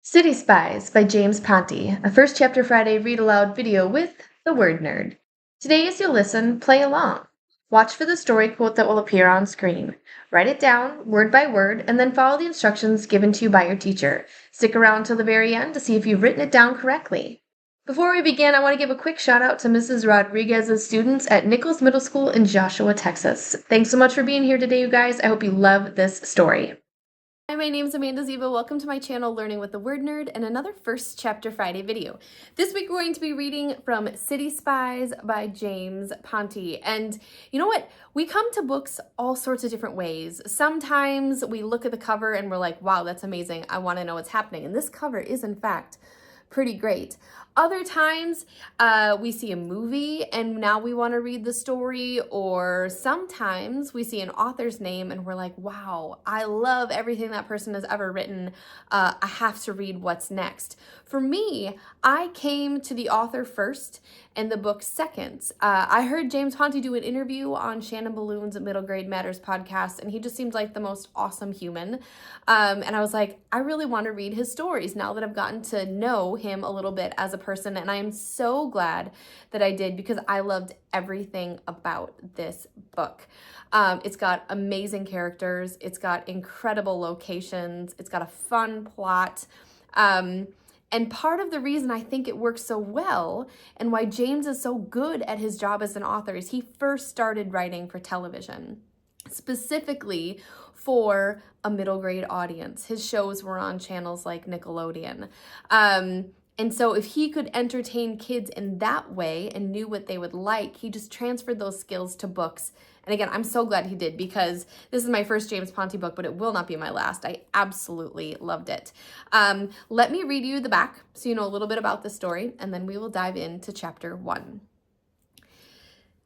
City Spies by James Ponti, a First Chapter Friday read aloud video with the Word Nerd. Today, as you listen, play along. Watch for the story quote that will appear on screen. Write it down, word by word, and then follow the instructions given to you by your teacher. Stick around till the very end to see if you've written it down correctly. Before we begin, I want to give a quick shout out to Mrs. Rodriguez's students at Nichols Middle School in Joshua, Texas. Thanks so much for being here today, you guys. I hope you love this story. Hi, my name is Zieba. Welcome to my channel, Learning with the Word Nerd, and another First Chapter Friday video. This week we're going to be reading from City Spies by James Ponti. And you know what? We come to books all sorts of different ways. Sometimes we look at the cover and we're like, wow, that's amazing. I want to know what's happening. And this cover is, in fact, pretty great. Other times we see a movie and now we want to read the story, or sometimes we see an author's name and we're like, wow, I love everything that person has ever written. I have to read what's next. For me, I came to the author first and the book second. I heard James Ponti do an interview on Shannon Balloon's Middle Grade Matters podcast, and he just seemed like the most awesome human. And I was like, I really want to read his stories now that I've gotten to know him a little bit as a person, and I am so glad that I did because I loved everything about this book. It's got amazing characters, it's got incredible locations, it's got a fun plot. And part of the reason I think it works so well and why James is so good at his job as an author is he first started writing for television, specifically for a middle grade audience. His shows were on channels like Nickelodeon. And so if he could entertain kids in that way and knew what they would like, he just transferred those skills to books. And again, I'm so glad he did because this is my first James Ponti book, but it will not be my last. I absolutely loved it. Let me read you the back so you know a little bit about the story, and then we will dive into chapter 1.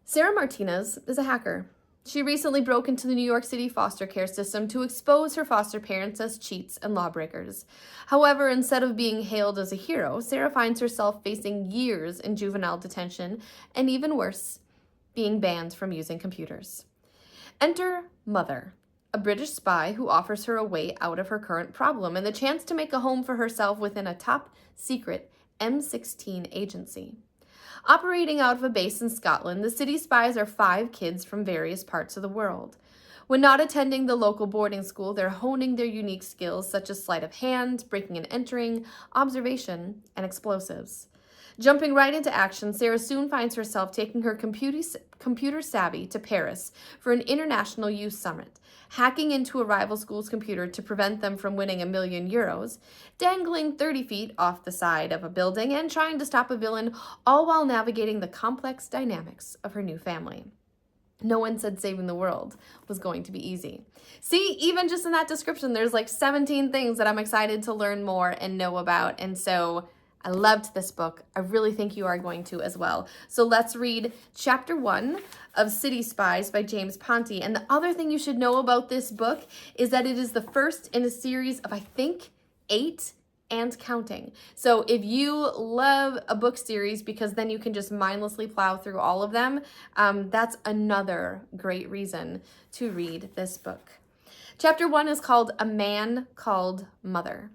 Sara Martinez is a hacker. She recently broke into the New York City foster care system to expose her foster parents as cheats and lawbreakers. However, instead of being hailed as a hero, Sara finds herself facing years in juvenile detention and, even worse, being banned from using computers. Enter Mother, a British spy who offers her a way out of her current problem and the chance to make a home for herself within a top-secret M16 agency. Operating out of a base in Scotland, the City Spies are 5 kids from various parts of the world. When not attending the local boarding school, they're honing their unique skills such as sleight of hand, breaking and entering, observation, and explosives. Jumping right into action, Sara soon finds herself taking her computer savvy to Paris for an international youth summit, hacking into a rival school's computer to prevent them from winning €1,000,000, dangling 30 feet off the side of a building, and trying to stop a villain, all while navigating the complex dynamics of her new family. No one said saving the world was going to be easy. See, even just in that description, there's like 17 things that I'm excited to learn more and know about, and so I loved this book. I really think you are going to as well. So let's read chapter 1 of City Spies by James Ponti. And the other thing you should know about this book is that it is the first in a series of, I think, 8 and counting. So if you love a book series because then you can just mindlessly plow through all of them, that's another great reason to read this book. Chapter 1 is called A Man Called Mother.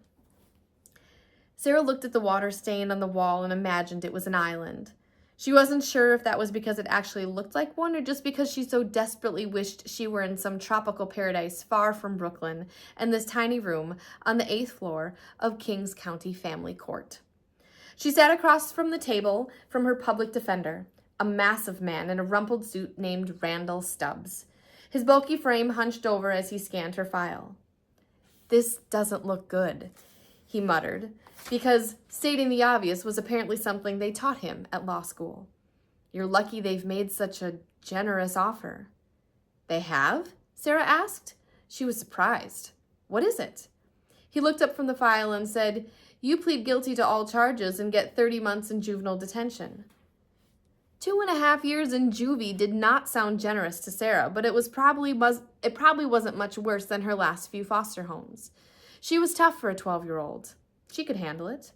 Sara looked at the water stain on the wall and imagined it was an island. She wasn't sure if that was because it actually looked like one or just because she so desperately wished she were in some tropical paradise far from Brooklyn and this tiny room on the 8th floor of Kings County Family Court. She sat across from the table from her public defender, a massive man in a rumpled suit named Randall Stubbs. His bulky frame hunched over as he scanned her file. "This doesn't look good," he muttered, because stating the obvious was apparently something they taught him at law school. "You're lucky they've made such a generous offer." "They have?" Sara asked. She was surprised. "What is it?" He looked up from the file and said, "You plead guilty to all charges and get 30 months in juvenile detention." 2.5 years in juvie did not sound generous to Sara, but it probably wasn't much worse than her last few foster homes. She was tough for a 12-year-old. She could handle it.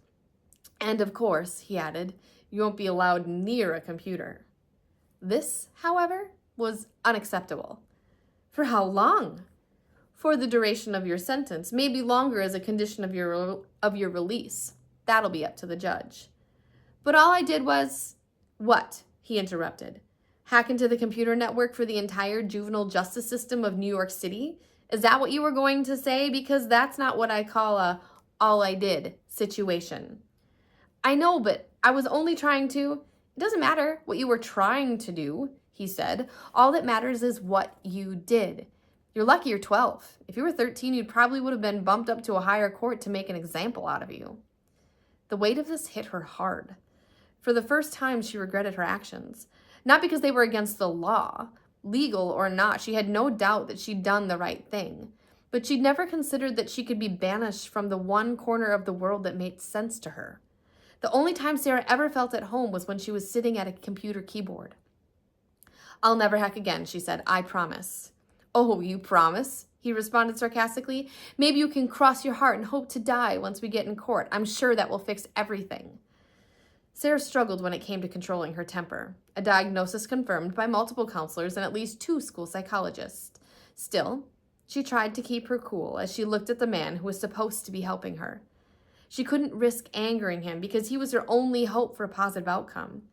"And of course," he added, "you won't be allowed near a computer." This, however, was unacceptable. "For how long?" for the duration of your sentence, maybe longer as a condition of your release. That'll be up to the judge. But all I did was, what? He interrupted. Hack into the computer network for the entire juvenile justice system of New York City? Is that what you were going to say? Because that's not what I call a all I did situation. I know, but I was only trying to. It doesn't matter what you were trying to do, he said. All that matters is what you did. You're lucky you're 12. If you were 13, you probably would have been bumped up to a higher court to make an example out of you. The weight of this hit her hard. For the first time, she regretted her actions. Not because they were against the law. Legal or not, she had no doubt that she'd done the right thing. But she'd never considered that she could be banished from the one corner of the world that made sense to her. The only time Sara ever felt at home was when she was sitting at a computer keyboard. I'll never hack again, she said. I promise. Oh, you promise? He responded sarcastically. Maybe you can cross your heart and hope to die once we get in court. I'm sure that will fix everything. Sara struggled when it came to controlling her temper, a diagnosis confirmed by multiple counselors and at least 2 school psychologists. Still, she tried to keep her cool as she looked at the man who was supposed to be helping her. She couldn't risk angering him because he was her only hope for a positive outcome.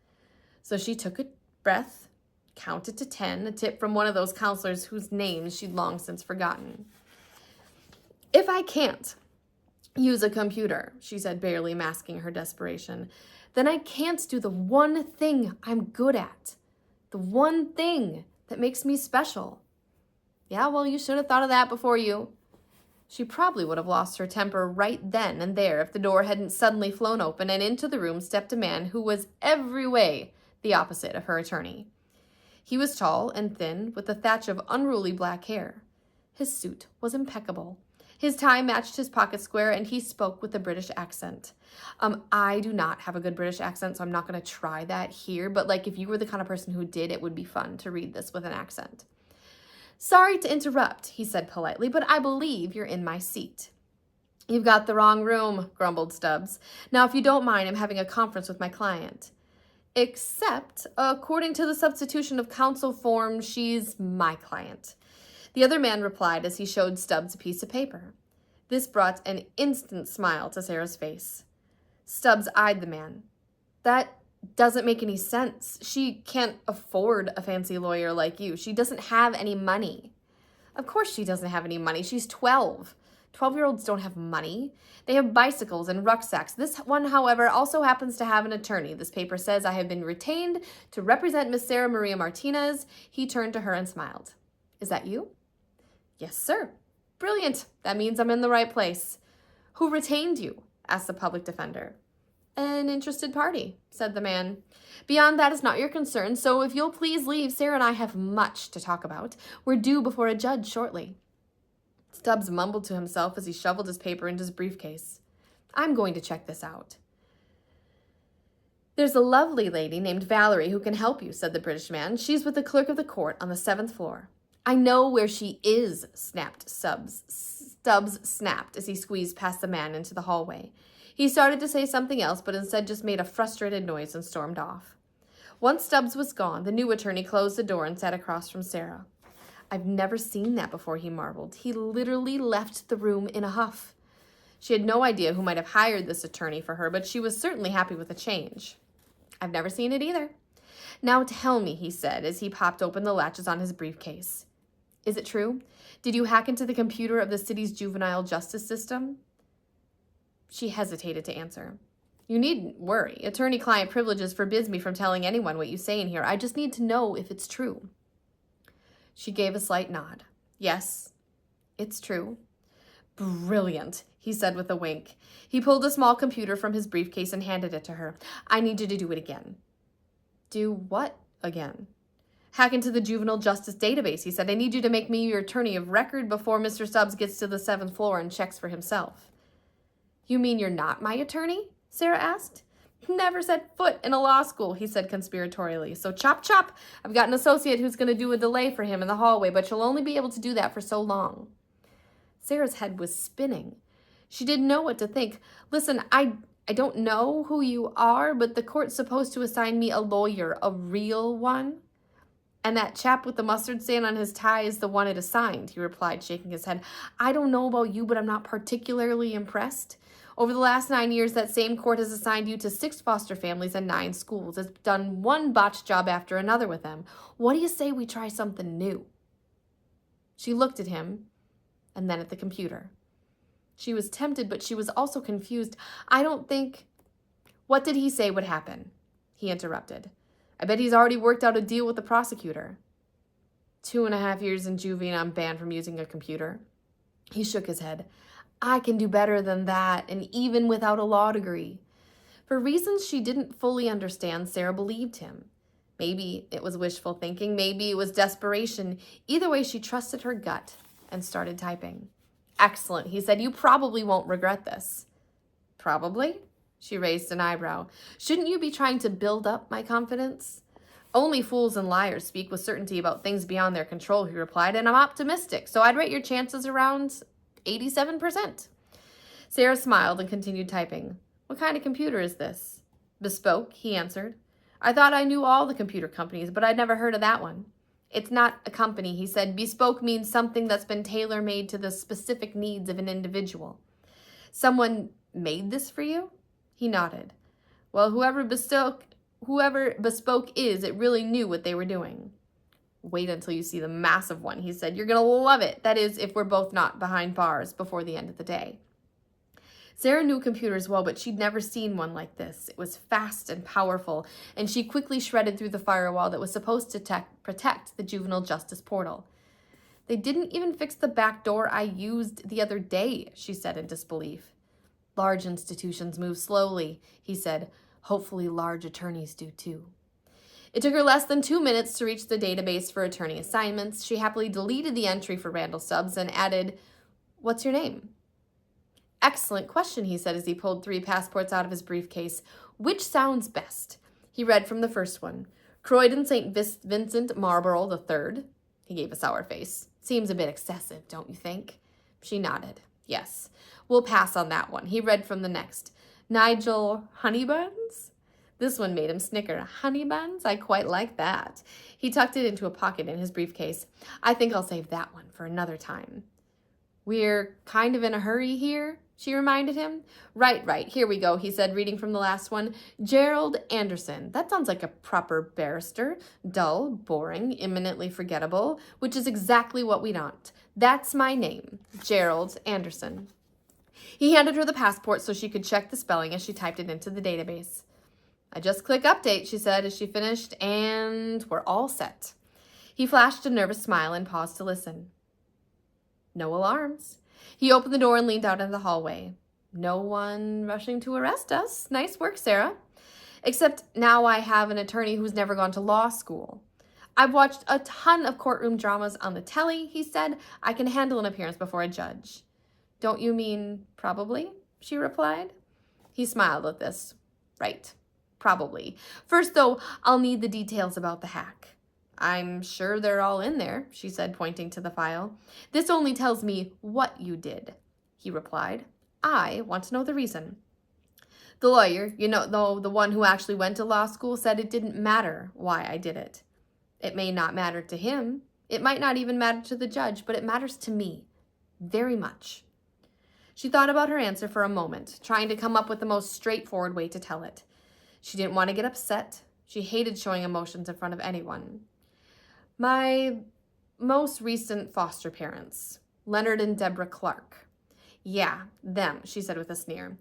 So she took a breath, counted to 10, a tip from one of those counselors whose names she'd long since forgotten. If I can't use a computer, she said, barely masking her desperation, then I can't do the one thing I'm good at. The one thing that makes me special. Yeah, well, you should have thought of that before you. She probably would have lost her temper right then and there if the door hadn't suddenly flown open and into the room stepped a man who was every way the opposite of her attorney. He was tall and thin, with a thatch of unruly black hair. His suit was impeccable. His tie matched his pocket square, and he spoke with a British accent. I do not have a good British accent, so I'm not going to try that here, but if you were the kind of person who did, it would be fun to read this with an accent. Sorry to interrupt, he said politely, but I believe you're in my seat. You've got the wrong room, grumbled Stubbs. Now, if you don't mind, I'm having a conference with my client. Except, according to the substitution of counsel form, she's my client. The other man replied as he showed Stubbs a piece of paper. This brought an instant smile to Sara's face. Stubbs eyed the man. That doesn't make any sense. She can't afford a fancy lawyer like you. She doesn't have any money. Of course she doesn't have any money. She's 12. 12-year-olds don't have money. They have bicycles and rucksacks. This one, however, also happens to have an attorney. This paper says I have been retained to represent Miss Sara Maria Martinez. He turned to her and smiled. Is that you? Yes, sir. Brilliant. That means I'm in the right place. Who retained you? Asked the public defender. An interested party, said the man. Beyond that is not your concern, so if you'll please leave, Sara and I have much to talk about. We're due before a judge shortly. Stubbs mumbled to himself as he shoveled his paper into his briefcase. I'm going to check this out. There's a lovely lady named Valerie who can help you, said the British man. She's with the clerk of the court on the 7th floor. I know where she is, snapped Stubbs. Stubbs snapped as he squeezed past the man into the hallway. He started to say something else, but instead just made a frustrated noise and stormed off. Once Stubbs was gone, the new attorney closed the door and sat across from Sara. I've never seen that before, he marveled. He literally left the room in a huff. She had no idea who might have hired this attorney for her, but she was certainly happy with the change. I've never seen it either. Now tell me, he said as he popped open the latches on his briefcase. Is it true? Did you hack into the computer of the city's juvenile justice system? She hesitated to answer. You needn't worry. Attorney-client privileges forbids me from telling anyone what you say in here. I just need to know if it's true. She gave a slight nod. Yes, it's true. Brilliant, he said with a wink. He pulled a small computer from his briefcase and handed it to her. I need you to do it again. Do what again? Hack into the juvenile justice database, he said. I need you to make me your attorney of record before Mr. Stubbs gets to the 7th floor and checks for himself. You mean you're not my attorney? Sara asked. Never set foot in a law school, he said conspiratorially. So chop chop. I've got an associate who's going to do a delay for him in the hallway, but she'll only be able to do that for so long. Sara's head was spinning. She didn't know what to think. Listen, I don't know who you are, but the court's supposed to assign me a lawyer, a real one. And that chap with the mustard stain on his tie is the one it assigned, he replied, shaking his head. I don't know about you, but I'm not particularly impressed. Over the last 9 years, that same court has assigned you to 6 foster families and 9 schools. It's done one botched job after another with them. What do you say we try something new? She looked at him and then at the computer. She was tempted, but she was also confused. I don't think... What did he say would happen? He interrupted. I bet he's already worked out a deal with the prosecutor. 2.5 years in juvie and I'm banned from using a computer. He shook his head. I can do better than that, and even without a law degree. For reasons she didn't fully understand, Sara believed him. Maybe it was wishful thinking, maybe it was desperation. Either way, she trusted her gut and started typing. Excellent, he said. You probably won't regret this. Probably? She raised an eyebrow. Shouldn't you be trying to build up my confidence? Only fools and liars speak with certainty about things beyond their control, he replied, and I'm optimistic, so I'd rate your chances around 87%. Sara smiled and continued typing. What kind of computer is this? Bespoke, he answered. I thought I knew all the computer companies, but I'd never heard of that one. It's not a company, he said. Bespoke means something that's been tailor-made to the specific needs of an individual. Someone made this for you? He nodded. Well, whoever bespoke is, it really knew what they were doing. Wait until you see the massive one, he said. You're going to love it. That is, if we're both not behind bars before the end of the day. Sara knew computers well, but she'd never seen one like this. It was fast and powerful, and she quickly shredded through the firewall that was supposed to protect the juvenile justice portal. They didn't even fix the back door I used the other day, she said in disbelief. Large institutions move slowly, he said. Hopefully large attorneys do too. It took her less than 2 minutes to reach the database for attorney assignments. She happily deleted the entry for Randall Stubbs and added, What's your name? Excellent question, he said as he pulled 3 passports out of his briefcase. Which sounds best? He read from the first one. Croydon St. Vincent Marlborough III. He gave a sour face. Seems a bit excessive, don't you think? She nodded. Yes. We'll pass on that one. He read from the next. Nigel Honeybuns? This one made him snicker. Honeybuns? I quite like that. He tucked it into a pocket in his briefcase. I think I'll save that one for another time. We're kind of in a hurry here, she reminded him. Right. Here we go, he said, reading from the last one. Gerald Anderson. That sounds like a proper barrister. Dull, boring, imminently forgettable, which is exactly what we want. That's my name, Gerald Anderson. He handed her the passport so she could check the spelling as she typed it into the database. I just click update, she said as she finished, and we're all set. He flashed a nervous smile and paused to listen. No alarms. He opened the door and leaned out into the hallway. No one rushing to arrest us. Nice work, Sara. Except now I have an attorney who's never gone to law school. I've watched a ton of courtroom dramas on the telly, he said. I can handle an appearance before a judge. Don't you mean probably? She replied. He smiled at this. Right. Probably. First, though, I'll need the details about the hack. I'm sure they're all in there, she said, pointing to the file. This only tells me what you did, he replied. I want to know the reason. The lawyer, the one who actually went to law school, said it didn't matter why I did it. It may not matter to him. It might not even matter to the judge, but it matters to me. Very much. She thought about her answer for a moment, trying to come up with the most straightforward way to tell it. She didn't want to get upset. She hated showing emotions in front of anyone. My most recent foster parents, Leonard and Deborah Clark. Yeah, them, she said with a sneer.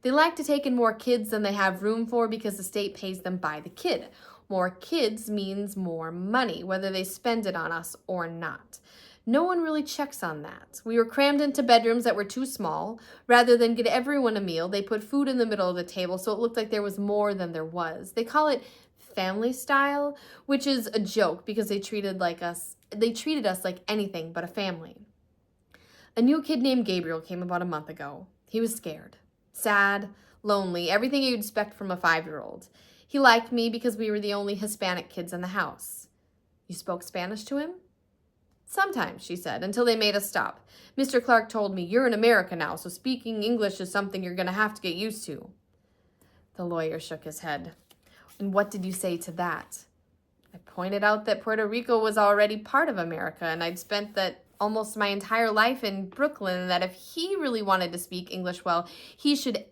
They like to take in more kids than they have room for because the state pays them by the kid. More kids means more money, whether they spend it on us or not. No one really checks on that. We were crammed into bedrooms that were too small. Rather than get everyone a meal, they put food in the middle of the table so it looked like there was more than there was. They call it family style, which is a joke because they treated us like anything but a family. A new kid named Gabriel came about a month ago. He was scared, sad, lonely, everything you'd expect from a 5-year-old. He liked me because we were the only Hispanic kids in the house. You spoke Spanish to him? Sometimes, she said, until they made us stop. Mr. Clark told me, you're in America now, so speaking English is something you're going to have to get used to. The lawyer shook his head. And what did you say to that? I pointed out that Puerto Rico was already part of America, and I'd spent that almost my entire life in Brooklyn, and that if he really wanted to speak English well, he shouldn't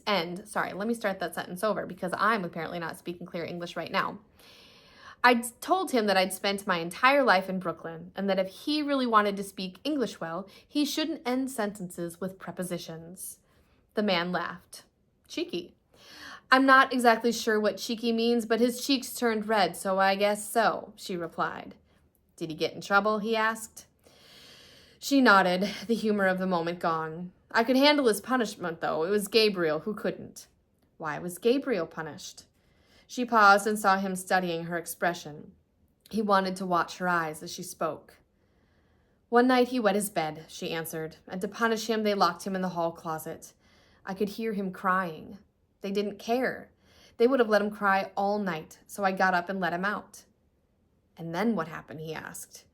end, sorry, let me start that sentence over because I'm apparently not speaking clear English right now. I told him that I'd spent my entire life in Brooklyn, and that if he really wanted to speak English well, he shouldn't end sentences with prepositions. The man laughed. Cheeky. I'm not exactly sure what cheeky means, but his cheeks turned red, so I guess so, she replied. Did he get in trouble? He asked. She nodded, the humor of the moment gone. I could handle his punishment, though. It was Gabriel who couldn't. Why was Gabriel punished? She paused and saw him studying her expression. He wanted to watch her eyes as she spoke. One night he wet his bed, she answered, and to punish him they locked him in the hall closet. I could hear him crying. They didn't care. They would have let him cry all night, so I got up and let him out. And then what happened, he asked.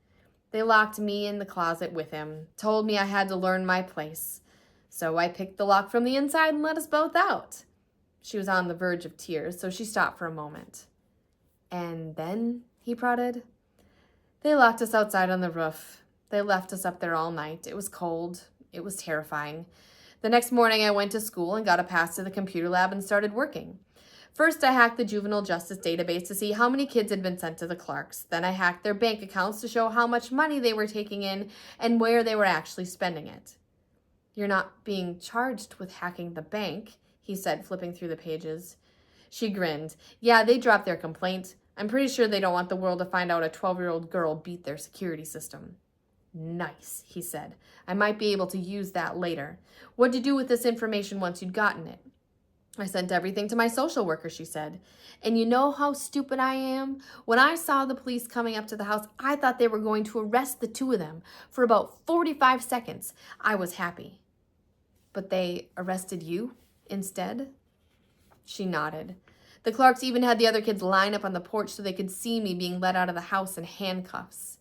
They locked me in the closet with him, told me I had to learn my place. So I picked the lock from the inside and let us both out. She was on the verge of tears, so she stopped for a moment. And then, he prodded. They locked us outside on the roof. They left us up there all night. It was cold. It was terrifying. The next morning I went to school and got a pass to the computer lab and started working. First, I hacked the juvenile justice database to see how many kids had been sent to the Clarks. Then I hacked their bank accounts to show how much money they were taking in and where they were actually spending it. You're not being charged with hacking the bank, he said, flipping through the pages. She grinned. Yeah, they dropped their complaint. I'm pretty sure they don't want the world to find out a 12-year-old girl beat their security system. Nice, he said. I might be able to use that later. What'd you do with this information once you'd gotten it? I sent everything to my social worker, she said. And you know how stupid I am? When I saw the police coming up to the house, I thought they were going to arrest the two of them. For about 45 seconds, I was happy. But they arrested you instead? She nodded. The Clarks even had the other kids line up on the porch so they could see me being let out of the house in handcuffs.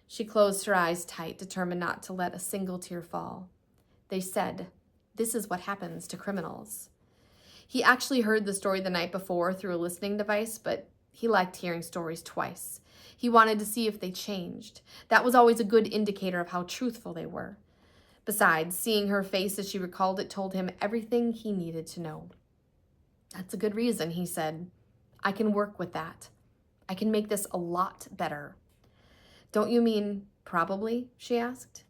She closed her eyes tight, determined not to let a single tear fall. They said, this is what happens to criminals. He actually heard the story the night before through a listening device, but he liked hearing stories twice. He wanted to see if they changed. That was always a good indicator of how truthful they were. Besides, seeing her face as she recalled it told him everything he needed to know. That's a good reason, he said. I can work with that. I can make this a lot better. Don't you mean probably? She asked.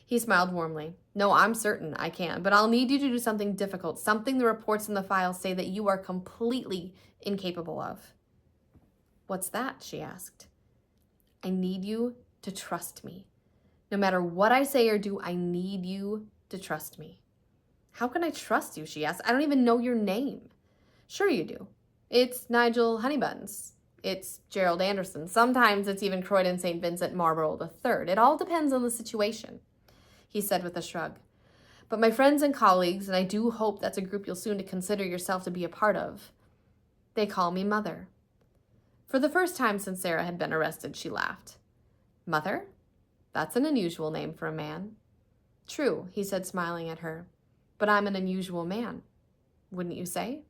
He smiled warmly. No, I'm certain I can, but I'll need you to do something difficult, something the reports in the file say that you are completely incapable of. What's that? She asked. I need you to trust me. No matter what I say or do, I need you to trust me. How can I trust you? She asked. I don't even know your name. Sure you do. It's Nigel Honeybuns. It's Gerald Anderson. Sometimes it's even Croydon St. Vincent Marlborough III. It all depends on the situation, he said with a shrug. But my friends and colleagues, and I do hope that's a group you'll soon to consider yourself to be a part of, they call me Mother. For the first time since Sarah had been arrested, she laughed. Mother? That's an unusual name for a man. True, he said, smiling at her. But I'm an unusual man, wouldn't you say?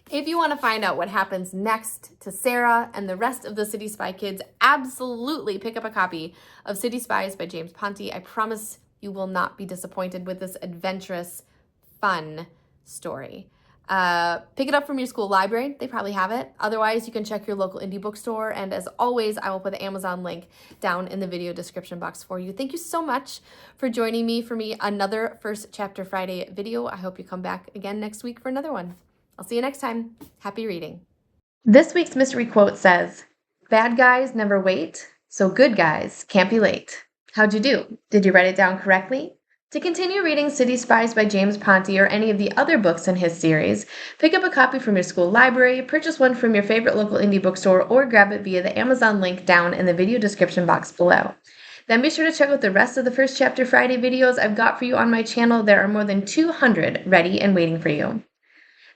If you want to find out what happens next to Sarah and the rest of the City Spy kids, absolutely pick up a copy of City Spies by James Ponti. I promise you will not be disappointed with this adventurous, fun story. Pick it up from your school library. They probably have it. Otherwise, you can check your local indie bookstore. And as always, I will put the Amazon link down in the video description box for you. Thank you so much for joining me for another First Chapter Friday video. I hope you come back again next week for another one. I'll see you next time. Happy reading. This week's mystery quote says, "Bad guys never wait, so good guys can't be late." How'd you do? Did you write it down correctly? To continue reading City Spies by James Ponti or any of the other books in his series, pick up a copy from your school library, purchase one from your favorite local indie bookstore, or grab it via the Amazon link down in the video description box below. Then be sure to check out the rest of the First Chapter Friday videos I've got for you on my channel. There are more than 200 ready and waiting for you.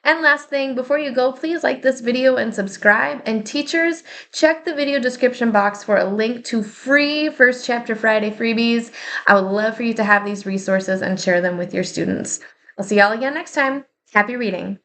And last thing, before you go, please like this video and subscribe. And teachers, check the video description box for a link to free First Chapter Friday freebies. I would love for you to have these resources and share them with your students. I'll see y'all again next time. Happy reading.